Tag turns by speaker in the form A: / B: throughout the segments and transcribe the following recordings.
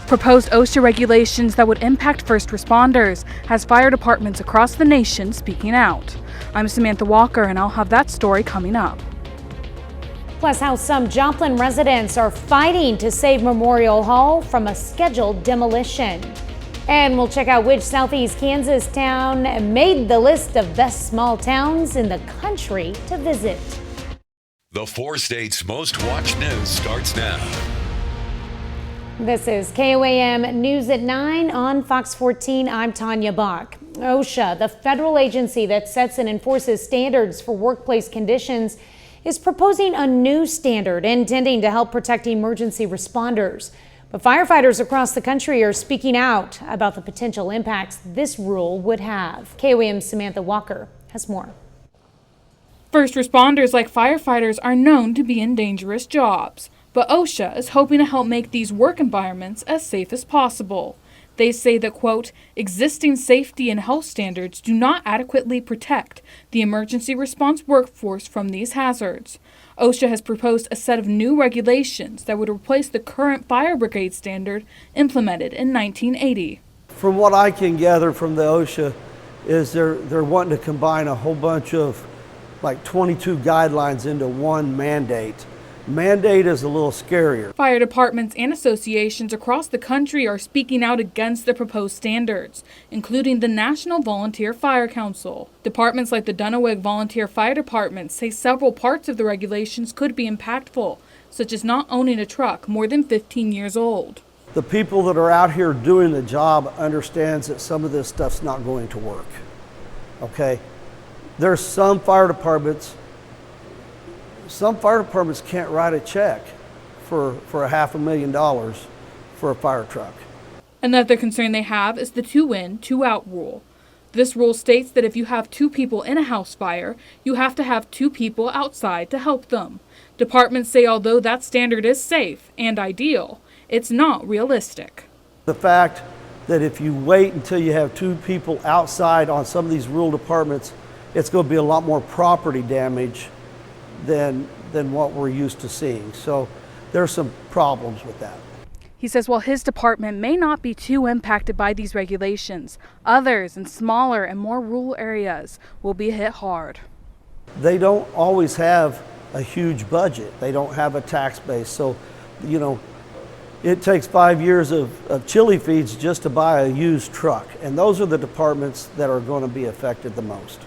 A: Proposed OSHA regulations that would impact first responders has fire departments across the nation speaking out. I'm Samantha Walker, and I'll have that story coming up.
B: Plus, how some Joplin residents are fighting to save Memorial Hall from a scheduled demolition. And we'll check out which Southeast Kansas town made the list of best small towns in the country to visit.
C: The 4 states' most watched news starts now.
B: This is KOAM News at 9 on Fox 14. I'm Tanya Bach. OSHA, the federal agency that sets and enforces standards for workplace conditions, is proposing a new standard intending to help protect emergency responders. But firefighters across the country are speaking out about the potential impacts this rule would have. KOAM's Samantha Walker has more.
A: First responders like firefighters are known to be in dangerous jobs, but OSHA is hoping to help make these work environments as safe as possible. They say that, quote, existing safety and health standards do not adequately protect the emergency response workforce from these hazards. OSHA has proposed a set of new regulations that would replace the current fire brigade standard implemented in 1980.
D: From what I can gather from the OSHA is they're wanting to combine a whole bunch of like 22 guidelines into one mandate. Mandate is a little scarier.
A: Fire departments and associations across the country are speaking out against the proposed standards, including the National Volunteer Fire Council. Departments like the Dunaweg Volunteer Fire Department say several parts of the regulations could be impactful, such as not owning a truck more than 15 years old.
D: The people that are out here doing the job understands that some of this stuff's not going to work. Okay? There's some fire departments can't write a check for $500,000 for a fire truck.
A: Another concern they have is the 2-in, 2-out rule. This rule states that if you have 2 people in a house fire, you have to have 2 people outside to help them. Departments say although that standard is safe and ideal, it's not realistic.
D: The fact that if you wait until you have 2 people outside on some of these rural departments, it's going to be a lot more property damage than what we're used to seeing. So there's some problems with that.
A: He says while his department may not be too impacted by these regulations, others in smaller and more rural areas will be hit hard.
D: They don't always have a huge budget. They don't have a tax base. So, you know, it takes 5 years of chili feeds just to buy a used truck. And those are the departments that are going to be affected the most.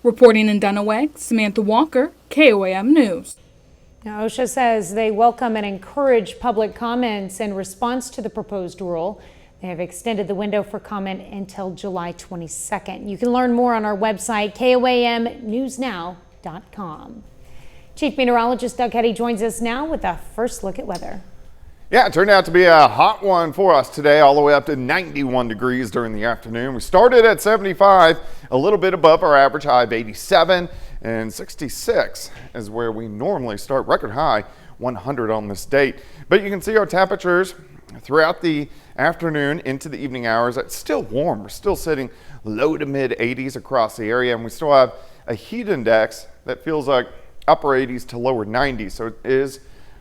A: Reporting in Dunaweg, Samantha Walker, KOAM News.
B: Now, OSHA says they welcome and encourage public comments in response to the proposed rule. They have extended the window for comment until July 22nd. You can learn more on our website, KOAMnewsnow.com. Chief Meteorologist Doug Hetty joins us now with a first look at weather.
E: Yeah, it turned out to be a hot one for us today, all the way up to 91 degrees during the afternoon. We started at 75, a little bit above our average high of 87, and 66 is where we normally start, record high 100 on this date. But you can see our temperatures throughout the afternoon into the evening hours. It's still warm. We're still sitting low to mid 80s across the area, and we still have a heat index that feels like upper 80s to lower 90s, so it is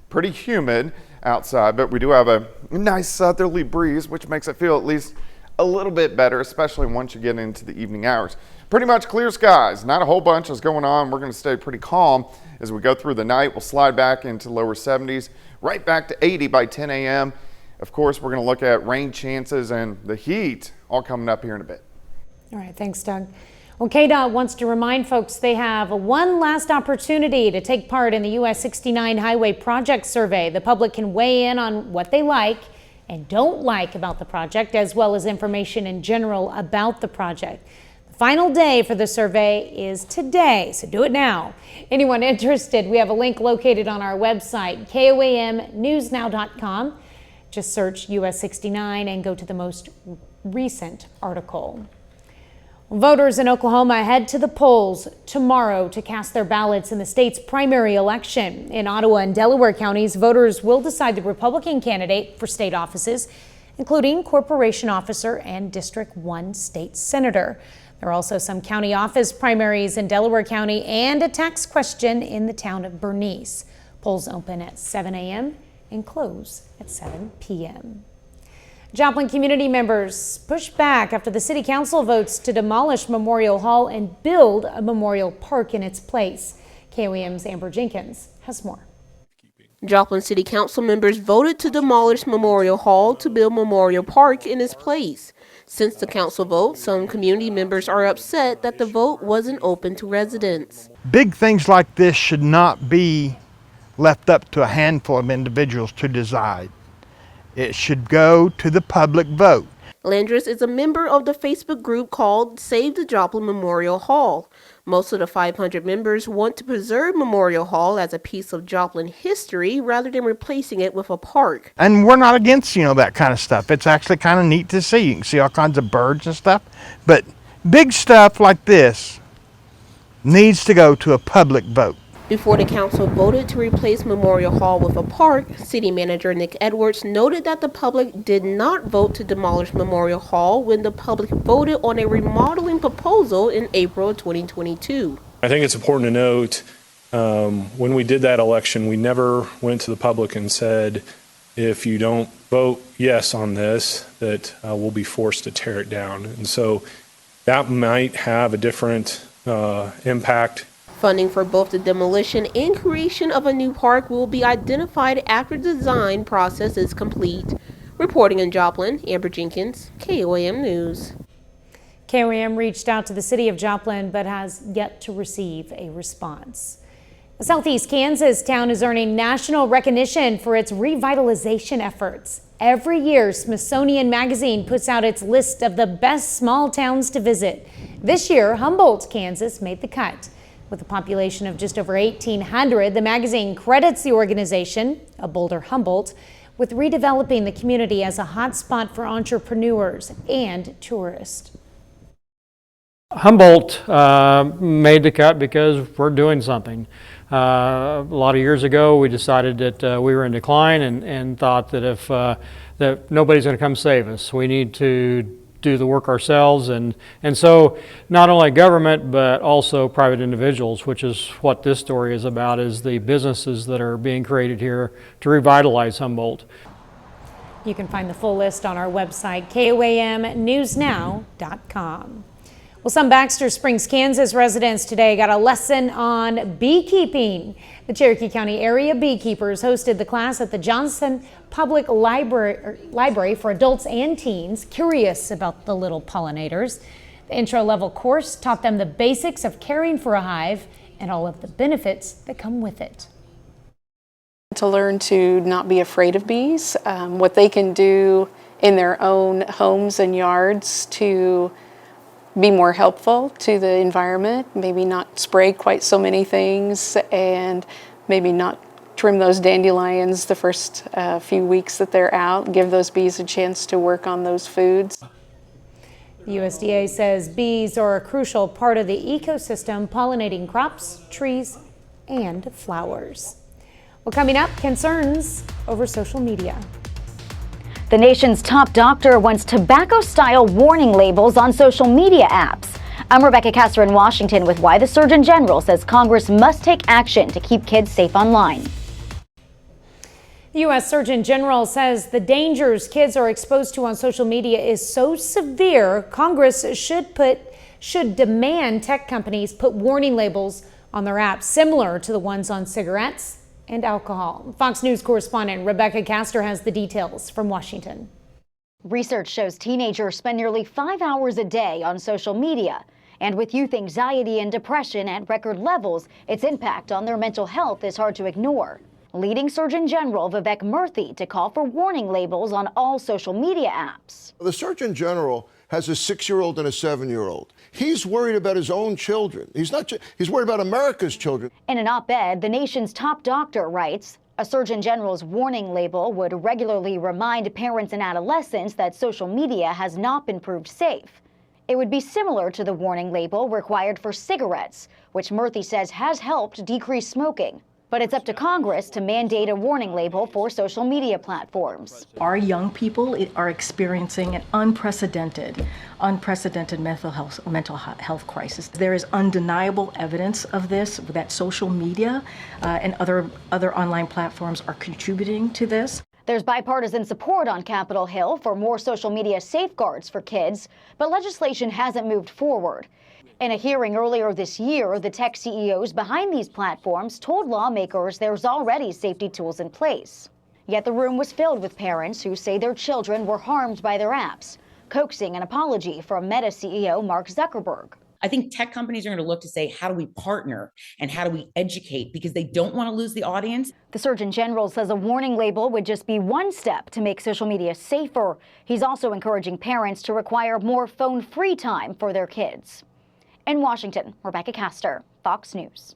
E: pretty humid outside, but we do have a nice southerly breeze, which makes it feel at least a little bit better, especially once you get into the evening hours. Pretty much clear skies, not a whole bunch is going on. We're going to stay pretty calm as we go through the night. We'll slide back into lower 70s, right back to 80 by 10 a.m. Of course, we're going to look at rain chances and the heat all coming up here in a bit.
B: All right, thanks, Doug. Well, KDOT wants to remind folks they have one last opportunity to take part in the US 69 Highway Project Survey. The public can weigh in on what they like and don't like about the project, as well as information in general about the project. The final day for the survey is today, so do it now. Anyone interested, we have a link located on our website, KOAMnewsnow.com. Just search US 69 and go to the most recent article. Voters in Oklahoma head to the polls tomorrow to cast their ballots in the state's primary election. In Ottawa and Delaware counties, voters will decide the Republican candidate for state offices, including corporation officer and District 1 state senator. There are also some county office primaries in Delaware County and a tax question in the town of Bernice. Polls open at 7 a.m. and close at 7 p.m. Joplin community members pushed back after the city council votes to demolish Memorial Hall and build a memorial park in its place. KOAM's Amber Jenkins has more.
F: Joplin City Council members voted to demolish Memorial Hall to build Memorial Park in its place. Since the council vote, some community members are upset that the vote wasn't open to residents.
G: Big things like this should not be left up to a handful of individuals to decide. It should go to the public vote.
F: Landris is a member of the Facebook group called Save the Joplin Memorial Hall. Most of the 500 members want to preserve Memorial Hall as a piece of Joplin history rather than replacing it with a park.
G: And we're not against, that kind of stuff. It's actually kind of neat to see. You can see all kinds of birds and stuff. But big stuff like this needs to go to a public vote.
F: Before the council voted to replace Memorial Hall with a park, City Manager Nick Edwards noted that the public did not vote to demolish Memorial Hall when the public voted on a remodeling proposal in April 2022.
H: I think it's important to note when we did that election, we never went to the public and said, if you don't vote yes on this, that we'll be forced to tear it down. And so that might have a different impact.
F: Funding for both the demolition and creation of a new park will be identified after the design process is complete. Reporting in Joplin, Amber Jenkins, KOAM News.
B: KOAM reached out to the city of Joplin but has yet to receive a response. A Southeast Kansas town is earning national recognition for its revitalization efforts. Every year, Smithsonian Magazine puts out its list of the best small towns to visit. This year, Humboldt, Kansas made the cut. With a population of just over 1,800, the magazine credits the organization, a Boulder Humboldt, with redeveloping the community as a hotspot for entrepreneurs and tourists.
I: Humboldt made the cut because we're doing something. A lot of years ago, we decided that we were in decline and thought that if that nobody's going to come save us, we need to do the work ourselves, and so not only government but also private individuals, which is what this story is about, is the businesses that are being created here to revitalize Humboldt.
B: You can find the full list on our website, KOAMnewsnow.com. Well, some Baxter Springs, Kansas residents today got a lesson on beekeeping. The Cherokee County area beekeepers hosted the class at the Johnson Public Library for adults and teens curious about the little pollinators. The intro-level course taught them the basics of caring for a hive and all of the benefits that come with it.
J: To learn to not be afraid of bees, what they can do in their own homes and yards to be more helpful to the environment, maybe not spray quite so many things, and maybe not trim those dandelions the first few weeks that they're out, give those bees a chance to work on those foods.
B: The USDA says bees are a crucial part of the ecosystem, pollinating crops, trees, and flowers. Well, coming up, concerns over social media.
K: The nation's top doctor wants tobacco-style warning labels on social media apps. I'm Rebecca Castor in Washington with why the Surgeon General says Congress must take action to keep kids safe online.
B: The U.S. Surgeon General says the dangers kids are exposed to on social media is so severe, Congress should demand tech companies put warning labels on their apps similar to the ones on cigarettes and alcohol. Fox News correspondent Rebecca Castor has the details from Washington.
K: Research shows teenagers spend nearly 5 hours a day on social media. And with youth anxiety and depression at record levels, its impact on their mental health is hard to ignore. Leading Surgeon General Vivek Murthy to call for warning labels on all social media apps.
L: The Surgeon General has a 6-year-old and a 7-year-old. He's worried about his own children. He's worried about America's children.
K: In an op-ed, the nation's top doctor writes, a Surgeon General's warning label would regularly remind parents and adolescents that social media has not been proved safe. It would be similar to the warning label required for cigarettes, which Murthy says has helped decrease smoking. But it's up to Congress to mandate a warning label for social media platforms.
M: Our young people are experiencing an unprecedented mental health crisis. There is undeniable evidence of this, that social media and other online platforms are contributing to this.
K: There's bipartisan support on Capitol Hill for more social media safeguards for kids, but legislation hasn't moved forward. In a hearing earlier this year, the tech CEOs behind these platforms told lawmakers there's already safety tools in place. Yet the room was filled with parents who say their children were harmed by their apps, coaxing an apology from Meta CEO Mark Zuckerberg.
N: I think tech companies are going to look to say, how do we partner and how do we educate, because they don't want to lose the audience.
K: The Surgeon General says a warning label would just be one step to make social media safer. He's also encouraging parents to require more phone-free time for their kids. In Washington, Rebecca Castor, Fox News.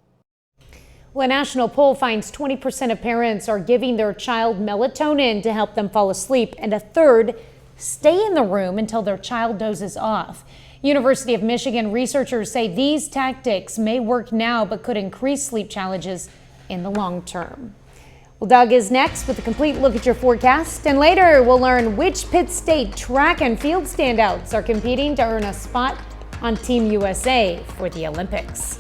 B: Well, a national poll finds 20% of parents are giving their child melatonin to help them fall asleep, and a third stay in the room until their child dozes off. University of Michigan researchers say these tactics may work now but could increase sleep challenges in the long term. Well, Doug is next with a complete look at your forecast, and later we'll learn which Pitt State track and field standouts are competing to earn a spot on Team USA for the Olympics.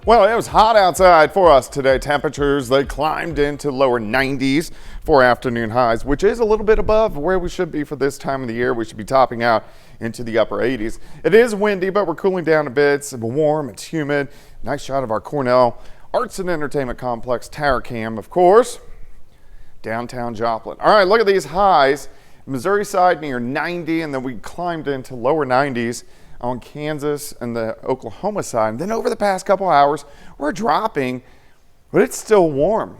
E: Well, it was hot outside for us today. Temperatures, they climbed into lower 90s for afternoon highs, which is a little bit above where we should be for this time of the year. We should be topping out into the upper 80s. It is windy, but we're cooling down a bit. It's warm, it's humid. Nice shot of our Cornell Arts and Entertainment Complex tower cam, of course. Downtown Joplin. All right, look at these highs. Missouri side near 90, and then we climbed into lower 90s on Kansas and the Oklahoma side. And then over the past couple hours, we're dropping, but it's still warm.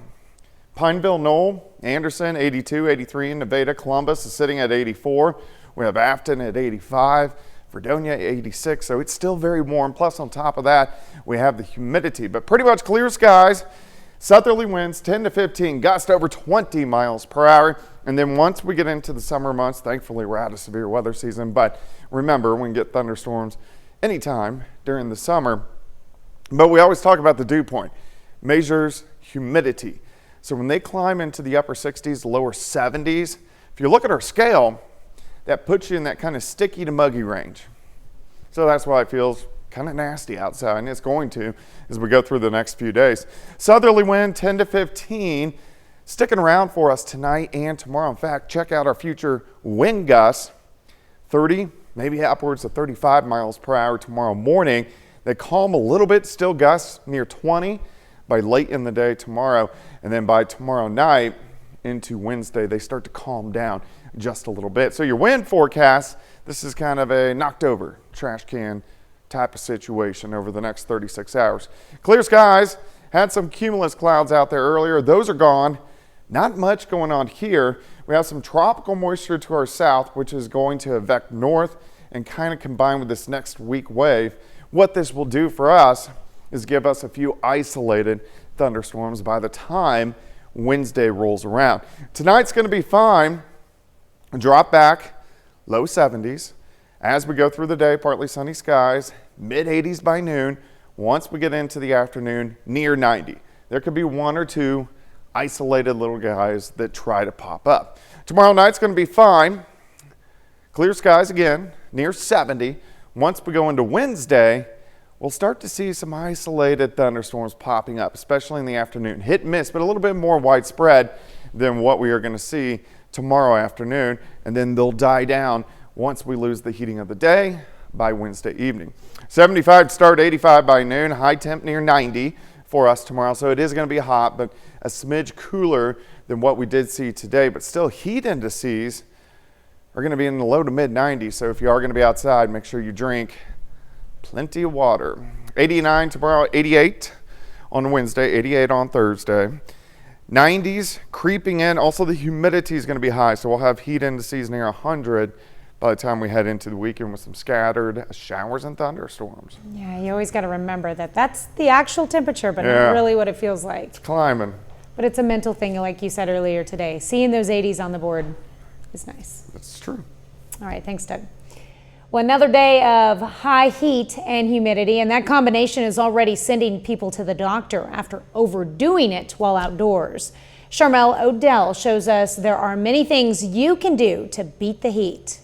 E: Pineville, Knoll, Anderson, 82, 83 in Nevada. Columbus is sitting at 84. We have Afton at 85. Fredonia, 86. So it's still very warm. Plus, on top of that, we have the humidity, but pretty much clear skies. Southerly winds 10 to 15, gust over 20 miles per hour. And then once we get into the summer months, thankfully we're out of severe weather season. But remember, we can get thunderstorms anytime during the summer. But we always talk about the dew point. Measures humidity. So when they climb into the upper 60s, lower 70s, if you look at our scale, that puts you in that kind of sticky to muggy range. So that's why it feels kind of nasty outside, and it's going to as we go through the next few days. Southerly wind 10 to 15, sticking around for us tonight and tomorrow. In fact, check out our future wind gusts, 30, maybe upwards of 35 miles per hour tomorrow morning. They calm a little bit, still gusts near 20 by late in the day tomorrow, and then by tomorrow night into Wednesday, they start to calm down just a little bit. So your wind forecast, this is kind of a knocked over trash can type of situation over the next 36 hours. Clear skies, had some cumulus clouds out there earlier. Those are gone. Not much going on here. We have some tropical moisture to our south, which is going to evac north and kind of combine with this next weak wave. What this will do for us is give us a few isolated thunderstorms by the time Wednesday rolls around. Tonight's going to be fine. Drop back, low 70s. As we go through the day, partly sunny skies, mid 80s by noon. Once we get into the afternoon, near 90. There could be one or two isolated little guys that try to pop up. Tomorrow night's going to be fine. Clear skies again, near 70. Once we go into Wednesday, we'll start to see some isolated thunderstorms popping up, especially in the afternoon. Hit and miss, but a little bit more widespread than what we are going to see tomorrow afternoon. And then they'll die down once we lose the heating of the day by Wednesday evening. 75 to start, 85 by noon, high temp near 90 for us tomorrow. So it is going to be hot, but a smidge cooler than what we did see today. But still, heat indices are going to be in the low to mid 90s. So if you are going to be outside, make sure you drink plenty of water. 89 tomorrow, 88 on Wednesday, 88 on Thursday. 90s creeping in. Also, the humidity is going to be high, so we'll have heat indices near 100 by the time we head into the weekend with some scattered showers and thunderstorms.
B: Yeah, you always got to remember that that's the actual temperature, but not really what it feels like.
E: It's climbing.
B: But it's a mental thing, like you said earlier today. Seeing those 80s on the board is nice.
E: That's true.
B: All right, thanks, Doug. Well, another day of high heat and humidity, and that combination is already sending people to the doctor after overdoing it while outdoors. Charmel Odell shows us there are many things you can do to beat the heat.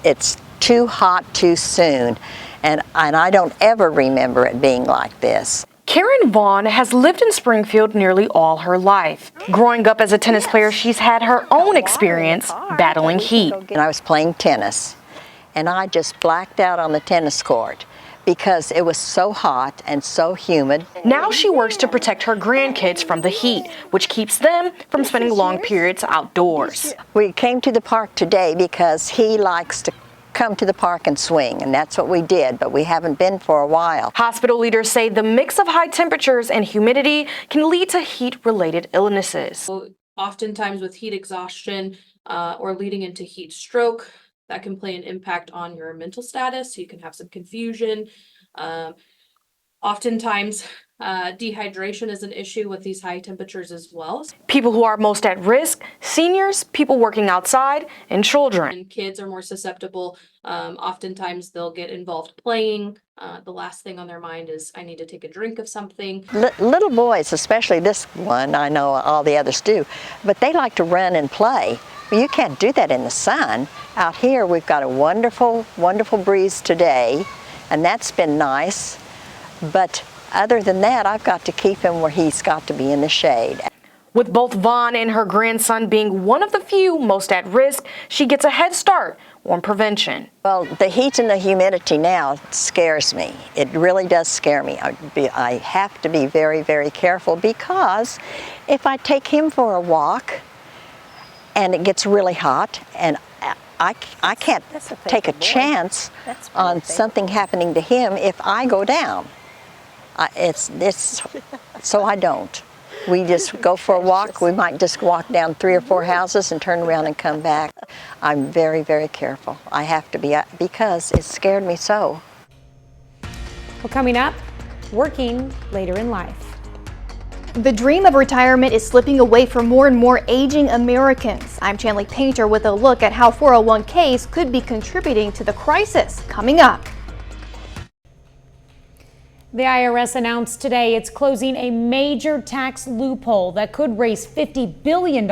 O: It's too hot too soon, and I don't ever remember it being like this. Karen Vaughn has lived in Springfield nearly all her life. Growing up as a tennis player, she's had her own experience battling heat.
P: And I was playing tennis, and I just blacked out on the tennis court because it was so hot and so humid.
O: Now she works to protect her grandkids from the heat, which keeps them from spending long periods outdoors.
P: We came to the park today because he likes to come to the park and swing, and that's what we did, but we haven't been for a while.
O: Hospital leaders say the mix of high temperatures and humidity can lead to heat-related illnesses.
Q: Oftentimes with heat exhaustion or leading into heat stroke, that can play an impact on your mental status. So you can have some confusion. Oftentimes, dehydration is an issue with these high temperatures as well.
O: People who are most at risk, seniors, people working outside, and children.
Q: And kids are more susceptible. Oftentimes they'll get involved playing. The last thing on their mind is, I need to take a drink of something.
P: Little boys, especially this one, I know all the others do, but they like to run and play. Well, you can't do that in the sun. Out here we've got a wonderful, wonderful breeze today, and that's been nice. But other than that, I've got to keep him where he's got to be in the shade.
O: With both Vaughn and her grandson being one of the few most at risk, she gets a head start on prevention.
P: Well, the heat and the humidity now scares me. It really does scare me. I have to be very, very careful, because if I take him for a walk and it gets really hot, and I can't take a chance on something happening to him if I go down. So I don't. We just go for a walk. We might just walk down 3 or 4 houses and turn around and come back. I'm very, very careful. I have to be, because it scared me so.
B: Well, coming up, working later in life.
R: The dream of retirement is slipping away for more and more aging Americans. I'm Chanley Painter with a look at how 401ks could be contributing to the crisis. Coming up.
B: The IRS announced today it's closing a major tax loophole that could raise $50 billion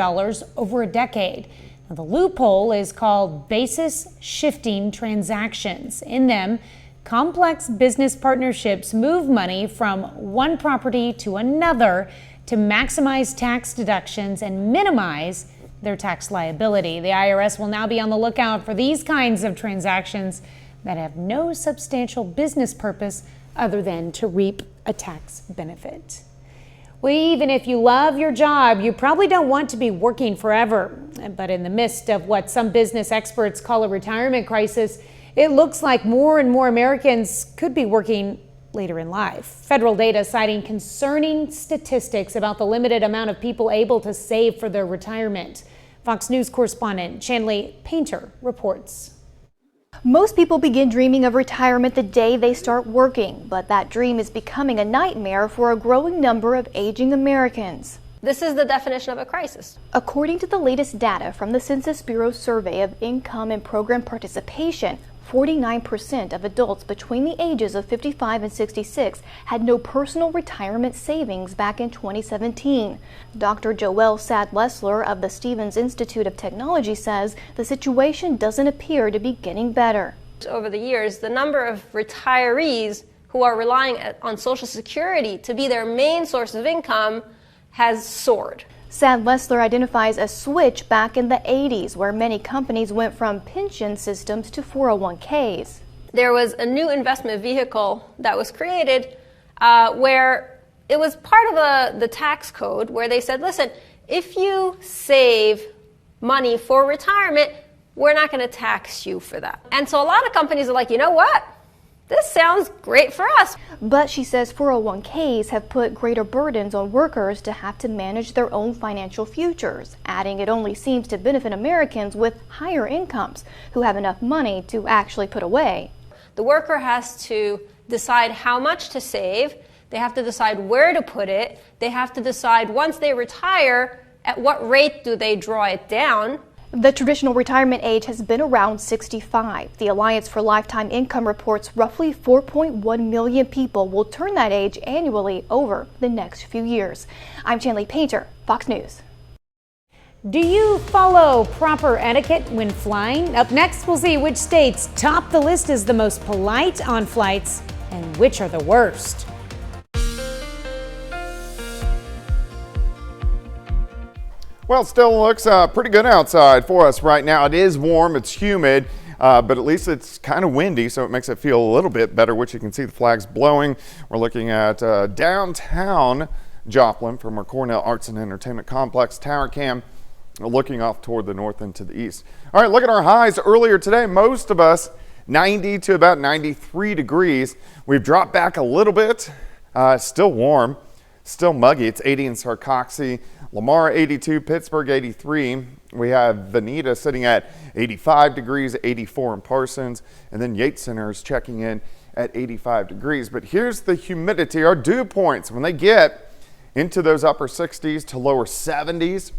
B: over a decade. Now, the loophole is called basis shifting transactions. In them, complex business partnerships move money from one property to another to maximize tax deductions and minimize their tax liability. The IRS will now be on the lookout for these kinds of transactions that have no substantial business purpose other than to reap a tax benefit. Well, even if you love your job, you probably don't want to be working forever. But in the midst of what some business experts call a retirement crisis, it looks like more and more Americans could be working later in life. Federal data citing concerning statistics about the limited amount of people able to save for their retirement. Fox News correspondent Chanley Painter reports.
R: Most people begin dreaming of retirement the day they start working, but that dream is becoming a nightmare for a growing number of aging Americans.
S: This is the definition of a crisis.
R: According to the latest data from the Census Bureau's survey of income and program participation, 49% of adults between the ages of 55 and 66 had no personal retirement savings back in 2017. Dr. Joelle Sad-Lessler of the Stevens Institute of Technology says the situation doesn't appear to be getting better.
S: Over the years, the number of retirees who are relying on Social Security to be their main source of income has soared.
R: Sad-Lessler identifies a switch back in the 80s where many companies went from pension systems to 401ks.
S: There was a new investment vehicle that was created where it was part of the tax code where they said, listen, if you save money for retirement, we're not going to tax you for that. And so a lot of companies are like, you know what? This sounds great for us.
R: But she says 401ks have put greater burdens on workers to have to manage their own financial futures, adding it only seems to benefit Americans with higher incomes who have enough money to actually put away.
S: The worker has to decide how much to save. They have to decide where to put it. They have to decide once they retire, at what rate do they draw it down.
R: The traditional retirement age has been around 65. The Alliance for Lifetime Income reports roughly 4.1 million people will turn that age annually over the next few years. I'm Chanley Painter, Fox News.
B: Do you follow proper etiquette when flying? Up next, we'll see which states top the list as the most polite on flights and which are the worst.
E: Well, it still looks pretty good outside for us right now. It is warm, it's humid, but at least it's kind of windy, so it makes it feel a little bit better, which you can see the flags blowing. We're looking at downtown Joplin from our Cornell Arts and Entertainment Complex tower cam, looking off toward the north and to the east. All right, look at our highs earlier today. Most of us 90 to about 93 degrees. We've dropped back a little bit. Still warm, still muggy. It's 80 in Sarcoxy, Lamar 82, Pittsburgh 83. We have Veneta sitting at 85 degrees, 84 in Parsons, and then Yates Center is checking in at 85 degrees. But here's the humidity, our dew points. When they get into those upper 60s to lower 70s,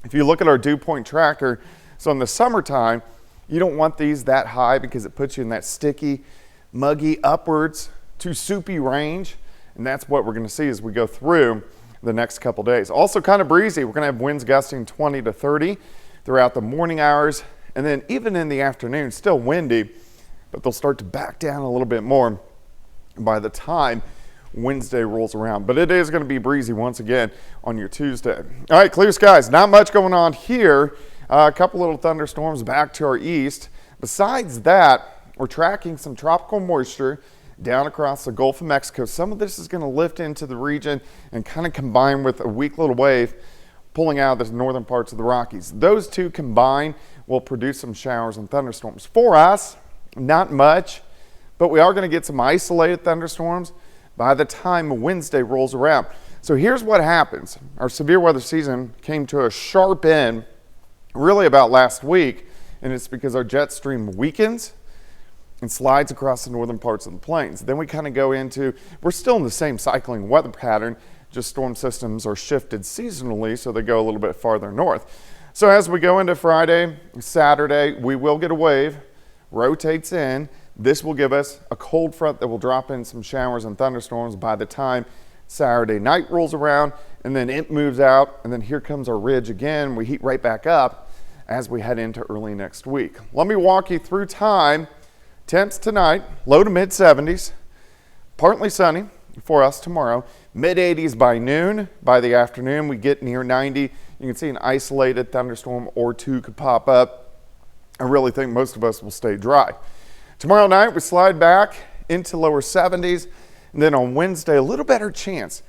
E: if you look at our dew point tracker, so in the summertime, you don't want these that high because it puts you in that sticky, muggy, upwards to soupy range. And that's what we're going to see as we go through the next couple days. Also kind of breezy. We're going to have winds gusting 20 to 30 throughout the morning hours. And then even in the afternoon, still windy, but they'll start to back down a little bit more by the time Wednesday rolls around. But it is going to be breezy once again on your Tuesday. All right, clear skies. Not much going on here. A couple little thunderstorms back to our east. Besides that, we're tracking some tropical moisture down across the Gulf of Mexico. Some of this is going to lift into the region and kind of combine with a weak little wave pulling out of the northern parts of the Rockies. Those two combined will produce some showers and thunderstorms. For us, not much, but we are going to get some isolated thunderstorms by the time Wednesday rolls around. So here's what happens. Our severe weather season came to a sharp end really about last week, and it's because our jet stream weakens and slides across the northern parts of the plains. Then we kind of go into, we're still in the same cycling weather pattern, just storm systems are shifted seasonally, so they go a little bit farther north. So as we go into Friday, Saturday, we will get a wave, rotates in. This will give us a cold front that will drop in some showers and thunderstorms by the time Saturday night rolls around, and then it moves out, and then here comes our ridge again. We heat right back up as we head into early next week. Let me walk you through time. Temps tonight, low to mid 70s, partly sunny for us tomorrow, mid 80s by noon. By the afternoon, we get near 90. You can see an isolated thunderstorm or two could pop up. I really think most of us will stay dry. Tomorrow night, we slide back into lower 70s, and then on Wednesday, a little better chance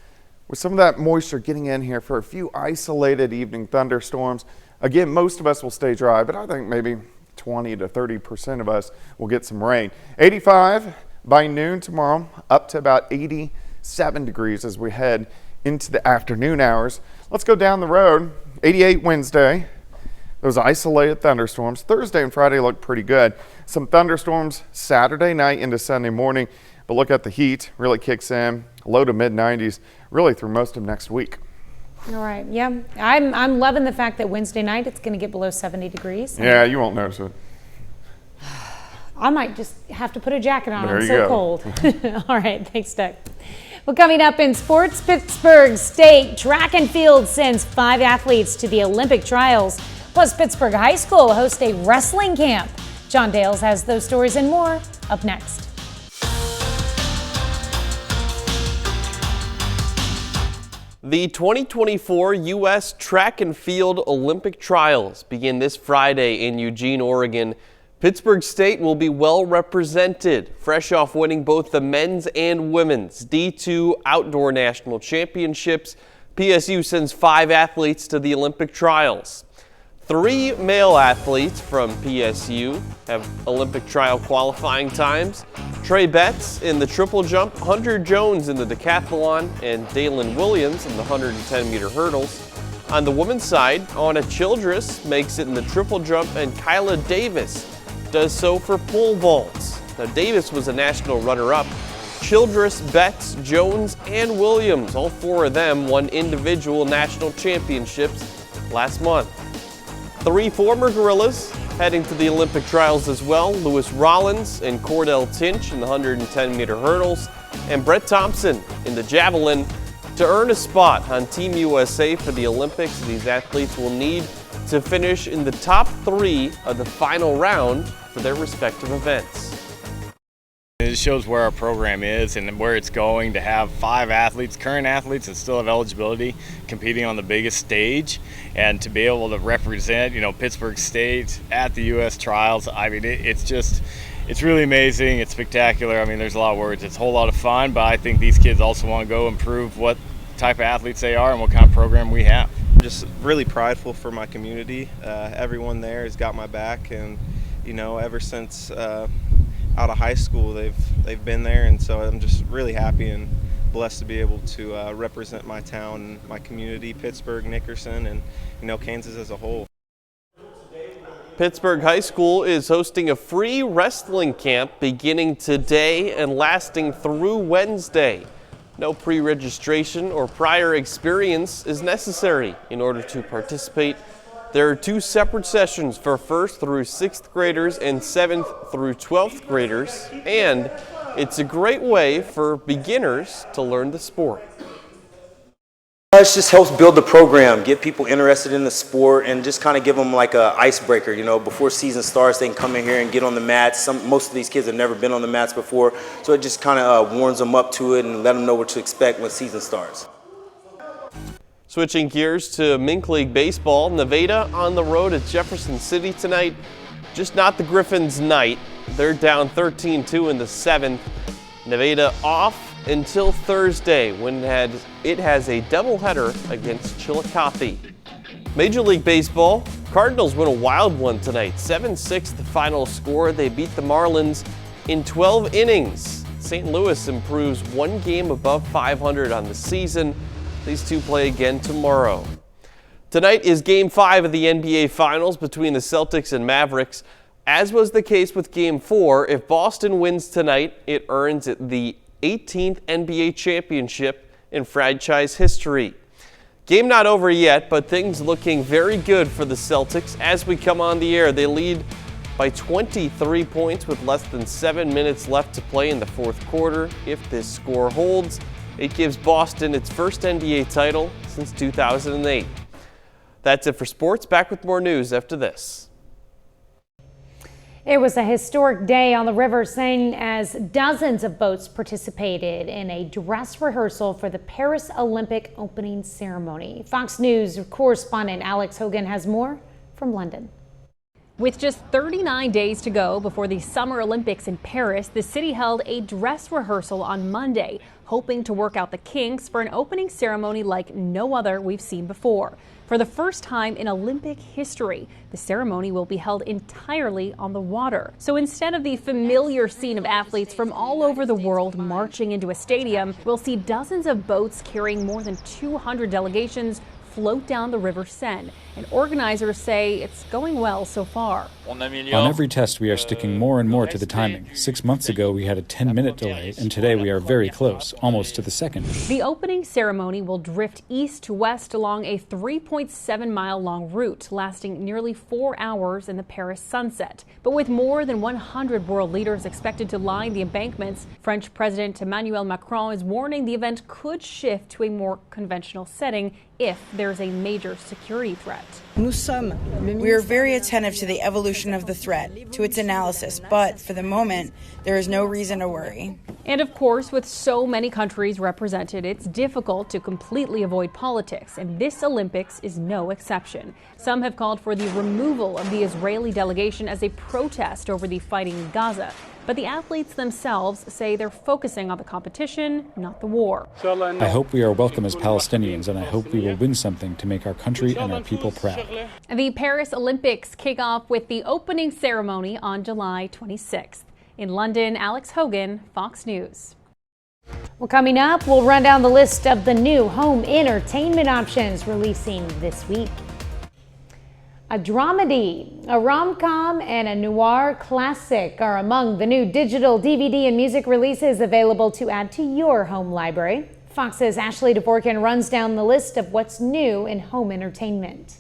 E: with some of that moisture getting in here for a few isolated evening thunderstorms. Again, most of us will stay dry, but I think maybe 20 to 30% of us will get some rain. 85 by noon tomorrow, up to about 87 degrees as we head into the afternoon hours. Let's go down the road. 88 Wednesday. Those isolated thunderstorms. Thursday and Friday look pretty good. Some thunderstorms Saturday night into Sunday morning, but look at the heat really kicks in. Low to mid 90s really through most of next week.
B: All right. Yeah, I'm loving the fact that Wednesday night it's going to get below 70 degrees.
E: Yeah, you won't notice it.
B: I might just have to put a jacket on.
E: There
B: I'm
E: you
B: so
E: go.
B: cold. All right. Thanks, Doug. Well, coming up in sports, Pittsburgh State track and field sends 5 athletes to the Olympic trials. Plus, Pittsburgh High School hosts a wrestling camp. John Dales has those stories and more up next.
T: The 2024 U.S. Track and Field Olympic Trials begin this Friday in Eugene, Oregon. Pittsburgh State will be well represented, fresh off winning both the men's and women's D2 Outdoor National Championships. PSU sends 5 athletes to the Olympic trials. 3 male athletes from PSU have Olympic trial qualifying times. Trey Betts in the triple jump, Hunter Jones in the decathlon, and Dalen Williams in the 110-meter hurdles. On the women's side, Anna Childress makes it in the triple jump, and Kyla Davis does so for pole vaults. Now, Davis was a national runner-up. Childress, Betts, Jones, and Williams, all 4 of them won individual national championships last month. 3 former gorillas heading to the Olympic trials as well. Lewis Rollins and Cordell Tinch in the 110-meter hurdles, and Brett Thompson in the javelin. To earn a spot on Team USA for the Olympics, these athletes will need to finish in the top 3 of the final round for their respective events.
U: it just shows where our program is and where it's going to have 5 athletes, current athletes that still have eligibility, competing on the biggest stage, and to be able to represent, Pittsburgh State at the U.S. trials. I mean, it's really amazing. It's spectacular. I mean, there's a lot of words. It's a whole lot of fun, but I think these kids also want to go and prove what type of athletes they are and what kind of program we have.
V: Just really prideful for my community. Everyone there has got my back, and ever since out of high school, they've been there, and so I'm just really happy and blessed to be able to represent my town and my community, Pittsburgh, Nickerson, and Kansas as a whole.
T: Pittsburgh High School is hosting a free wrestling camp beginning today and lasting through Wednesday. No pre-registration or prior experience is necessary in order to participate. There are 2 separate sessions for 1st through 6th graders and 7th through 12th graders, and it's a great way for beginners to learn the sport.
W: It just helps build the program, get people interested in the sport, and just kind of give them like a icebreaker. Before season starts, they can come in here and get on the mats. Most of these kids have never been on the mats before, so it just kind of warms them up to it and let them know what to expect when season starts.
T: Switching gears to Mink League Baseball, Nevada on the road at Jefferson City tonight. Just not the Griffins' night. They're down 13-2 in the 7th. Nevada off until Thursday when it has a doubleheader against Chillicothe. Major League Baseball, Cardinals win a wild one tonight. 7-6 the final score. They beat the Marlins in 12 innings. St. Louis improves 1 game above 500 on the season. These two play again tomorrow. Tonight is Game 5 of the NBA Finals between the Celtics and Mavericks. As was the case with Game 4, if Boston wins tonight, it earns it the 18th NBA championship in franchise history. Game not over yet, but things looking very good for the Celtics. As we come on the air, they lead by 23 points with less than 7 minutes left to play in the 4th quarter. If this score holds, it gives Boston its first NBA title since 2008. That's it for sports. Back with more news after this.
B: It was a historic day on the river, seeing as dozens of boats participated in a dress rehearsal for the Paris Olympic opening ceremony. Fox News correspondent Alex Hogan has more from London.
X: With just 39 days to go before the Summer Olympics in Paris, the city held a dress rehearsal on Monday, hoping to work out the kinks for an opening ceremony like no other we've seen before. For the first time in Olympic history, the ceremony will be held entirely on the water. So instead of the familiar scene of athletes from all over the world marching into a stadium, we'll see dozens of boats carrying more than 200 delegations float down the River Seine. And organizers say it's going well so far.
Y: On every test, we are sticking more and more to the timing. 6 months ago, we had a 10-minute delay, and today we are very close, almost to the second.
X: The opening ceremony will drift east to west along a 3.7-mile-long route, lasting nearly 4 hours in the Paris sunset. But with more than 100 world leaders expected to line the embankments, French President Emmanuel Macron is warning the event could shift to a more conventional setting if there's a major security threat.
Z: We are very attentive to the evolution of the threat, to its analysis, but for the moment, there is no reason to worry.
X: And of course, with so many countries represented, it's difficult to completely avoid politics, and this Olympics is no exception. Some have called for the removal of the Israeli delegation as a protest over the fighting in Gaza. But the athletes themselves say they're focusing on the competition, not the war.
Y: I hope we are welcome as Palestinians, and I hope we will win something to make our country and our people proud.
X: The Paris Olympics kick off with the opening ceremony on July 26th. In London, Alex Hogan, Fox News.
B: Well, coming up, we'll run down the list of the new home entertainment options releasing this week. A dramedy, a rom-com, and a noir classic are among the new digital DVD and music releases available to add to your home library. Fox's Ashley DeVorkin runs down the list of what's new in home entertainment.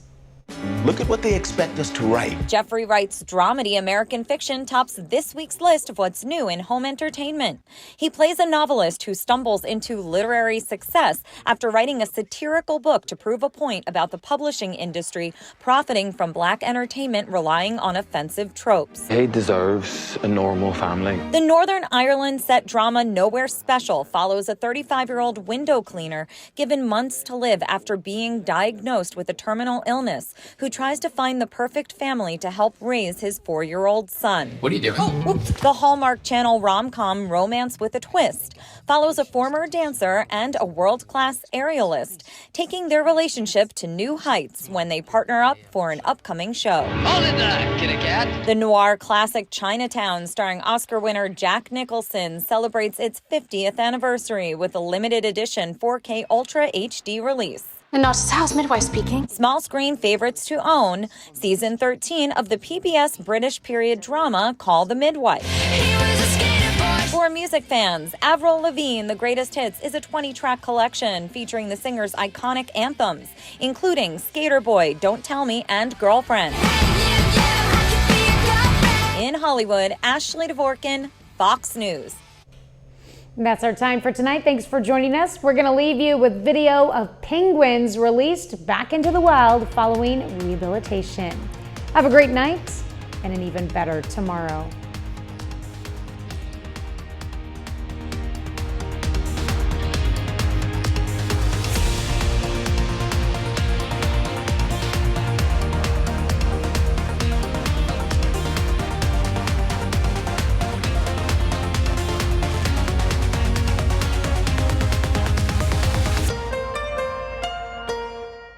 A: Look at what they expect us to write.
C: Jeffrey Wright's dramedy American Fiction tops this week's list of what's new in home entertainment. He plays a novelist who stumbles into literary success after writing a satirical book to prove a point about the publishing industry profiting from Black entertainment relying on offensive tropes.
A: He deserves a normal family.
C: The Northern Ireland set drama Nowhere Special follows a 35-year-old window cleaner given months to live after being diagnosed with a terminal illness, who tries to find the perfect family to help raise his 4-year-old son.
D: What are you doing?
C: The Hallmark Channel rom-com Romance with a Twist follows a former dancer and a world-class aerialist taking their relationship to new heights when they partner up for an upcoming show.
D: Hold it there, kitty cat.
C: The noir classic Chinatown, starring Oscar winner Jack Nicholson, celebrates its 50th anniversary with a limited edition 4K Ultra HD release.
F: And Nurse's House Midwife speaking.
C: Small screen favorites to own, season 13 of the PBS British period drama Call the Midwife. For music fans, Avril Lavigne, The Greatest Hits is a 20-track collection featuring the singer's iconic anthems, including Skater Boy, Don't Tell Me, and Girlfriend. In Hollywood, Ashley Dvorkin, Fox News.
B: That's our time for tonight. Thanks for joining us. We're going to leave you with video of penguins released back into the wild following rehabilitation. Have a great night and an even better tomorrow.